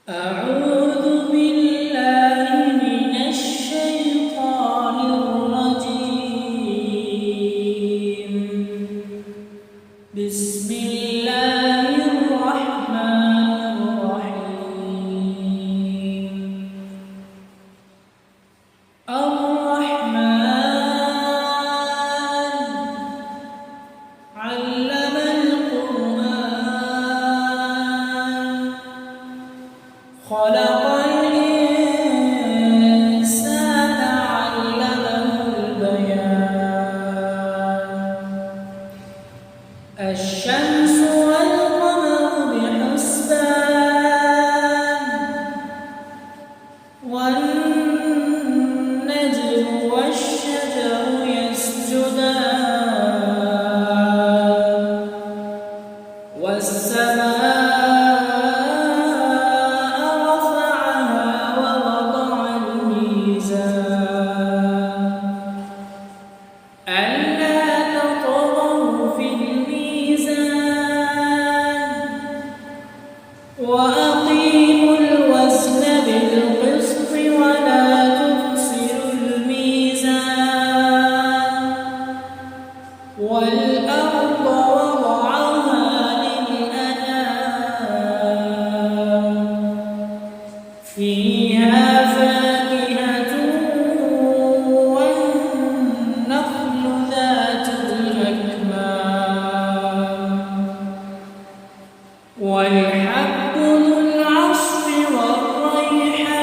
أعوذ بالله من الشيطان الرجيم. بسم الله الرحمن الرحيم. الرحمن علم القرآن خلق الإنسان علمه البيان. الشمس والقمر بحسبان والنجم والشجر يسجدان والسماء رفعها ووضع الميزان ألا تطغوا في الميزان وأقيموا الوزن بالقسط ولا تخسروا الميزان والأرض وضعها للأنام فيها فاكهة والنخل ذات الأكمام والحب ذو العصف والريحان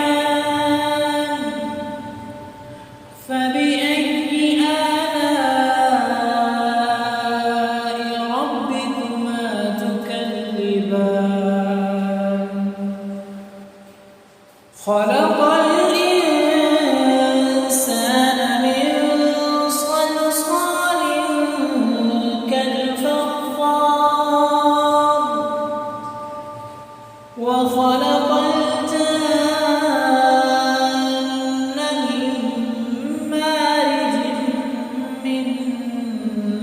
فبأي آلاء ربكما تكذبان خلق الإنسان من صلصال كالفخار وخلق الجن من مارج من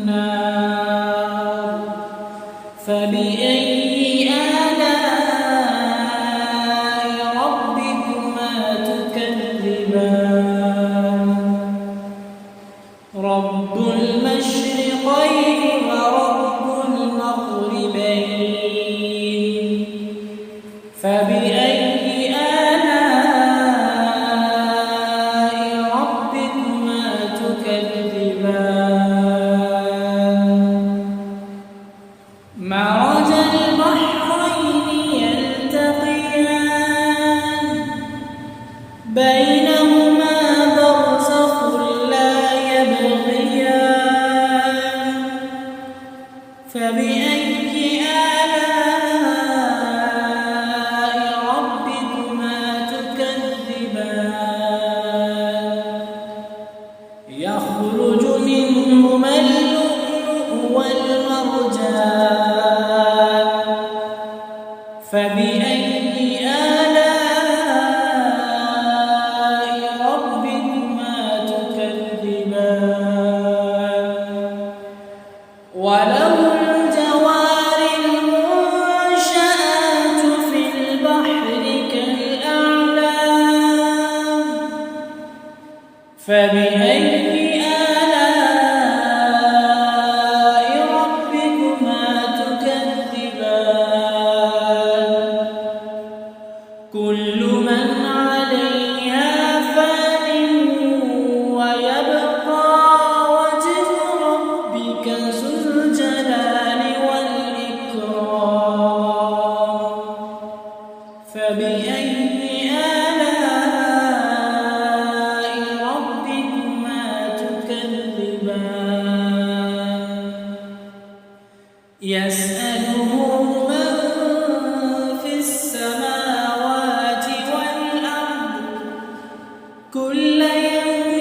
نار فبأي آلاء ربكما تكذبان رب المشرقين ورب المغربين فبأي آلاء ربكما تكذبان مرج البحرين يلتقيان بينهما برزخ لا يبغيان فبأي آلاء ربكما تكذبان يخرج منهما اللؤلؤ والمرجان فبأي آلاء ربكما تكذبان وله الجوار المنشآت في البحر كالأعلام فبأي آلاء ربكما تكذبان كل من عليها فان ويبقى وجه ربك ذو الجلال والإكرام فبأي آلاء ربكما تكذبان يسأله من في السماوات والأرض كل يوم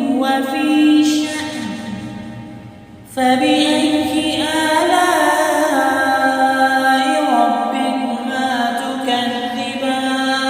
هو في شأن فبأي آلاء ربكما تكذبان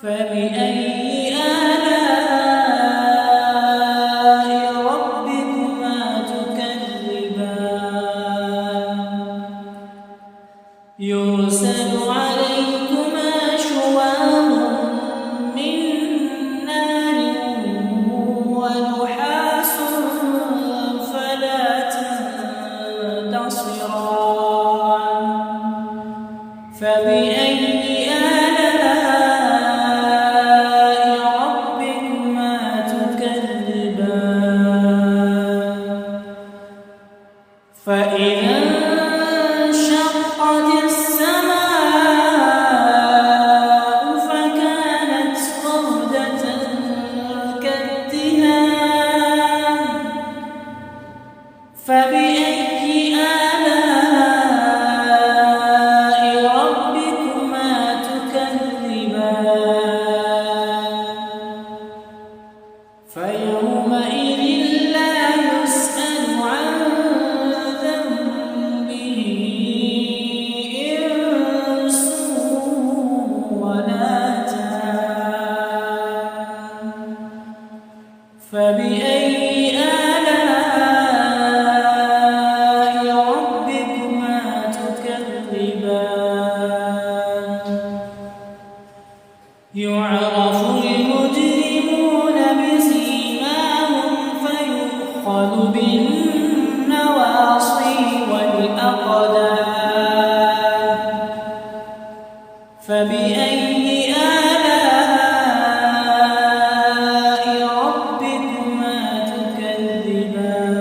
فبأي آلاء ربكما تكذبان يرسل عليكما شواظ من نار ونحاس فلا تنتصران فبأي آلاء ربكما تكذبان فإذا انشقت السماء فكانت وردة كالدهان فبأي آلاء ربكما تكذبان فيومئذ لا يسأل عن ذنبه إنس ولا جان فبأي آلاء ربكما تكذبان يعرف المجرمون بسيماهم فيؤخذ بالنواصي والأقدام فبأي آلاء ربكما تكذبان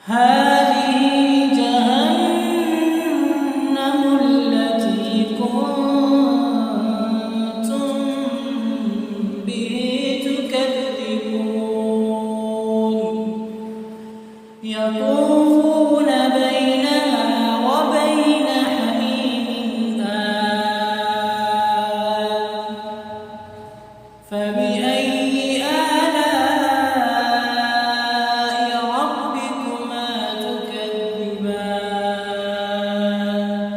هذه جهنم التي كنتم به تكذبون يطوفون بينها وبين حميم آن فبأي آلاء ربكما تكذبان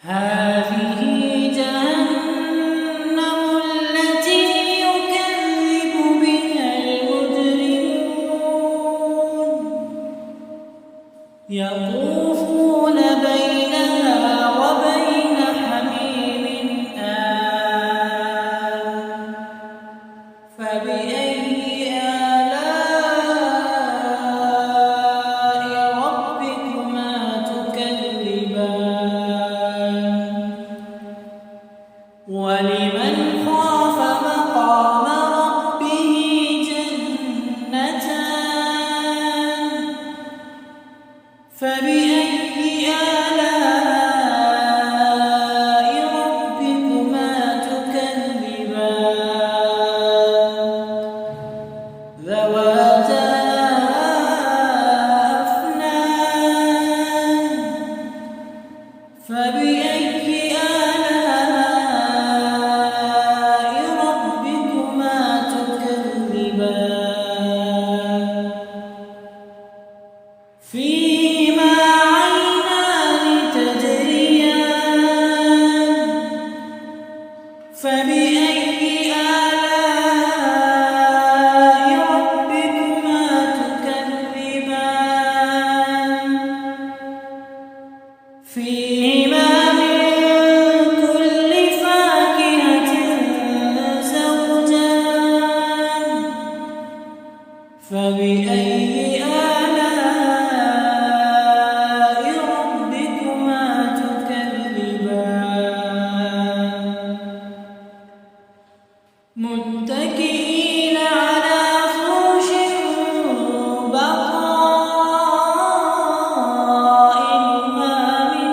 هذه جهنم التي يكذب بها المجرمون يطوفون بينها وبين حميم آن فبأي آلاء ربكما تكذبان ولمن خاف مقام ربه جنتان فبأي آلاء ربكما تكذبان ذواتا أفنان فبأي آلاء ربكما تكذبان فيهما عينان تجريان فبأي آلاء ربكما تكذبان فيهما من كل فاكهة زوجان فبأي آلاء ربكما تكذبان متكئين على فرش بطائنها من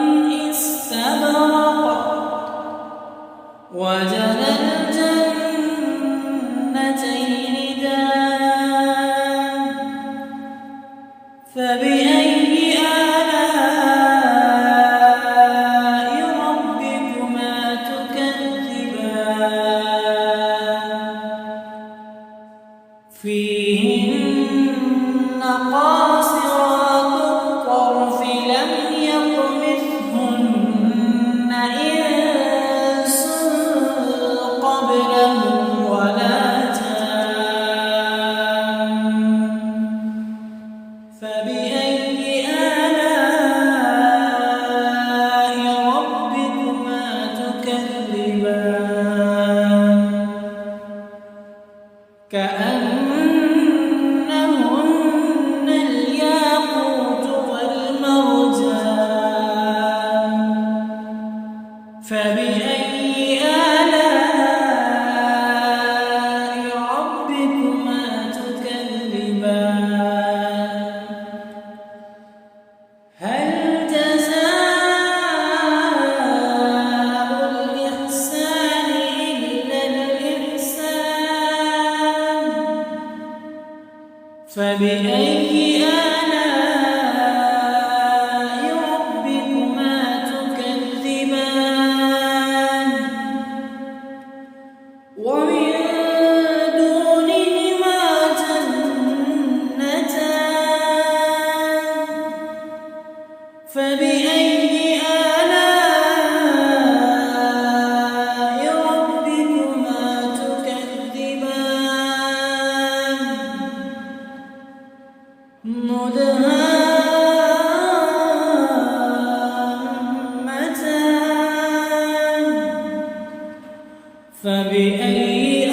فبأي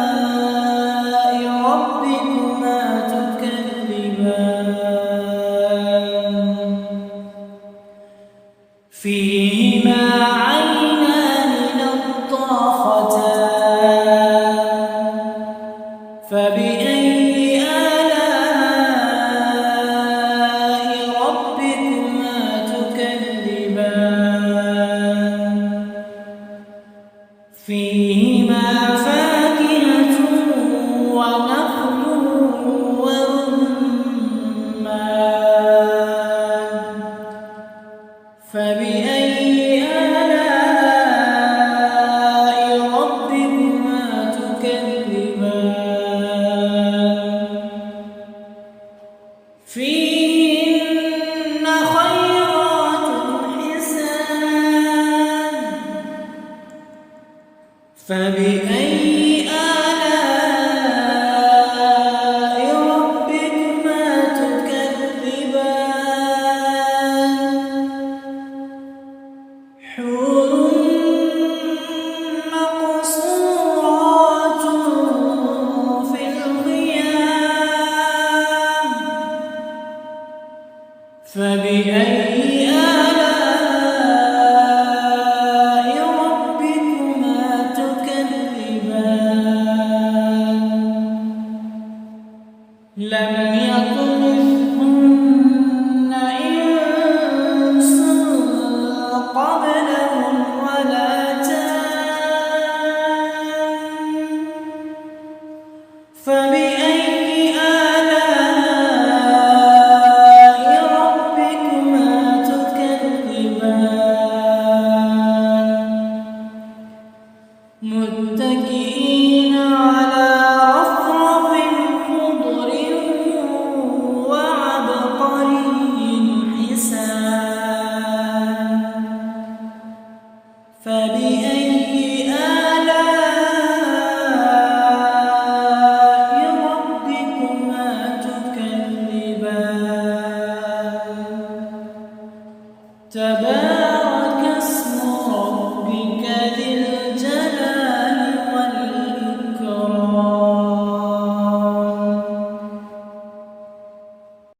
آلاء ربكما تكذبان فيهما عينان نضاختان فبأي آلاء ربكما تكذبان فيهما فاكهة ونخل ورمان فبأي آلاء ربكما تكذبان فيهن خيرات حسان فبأي آلاء ربكما تكذبان حور مقصورات في الخيام فبأي آلاء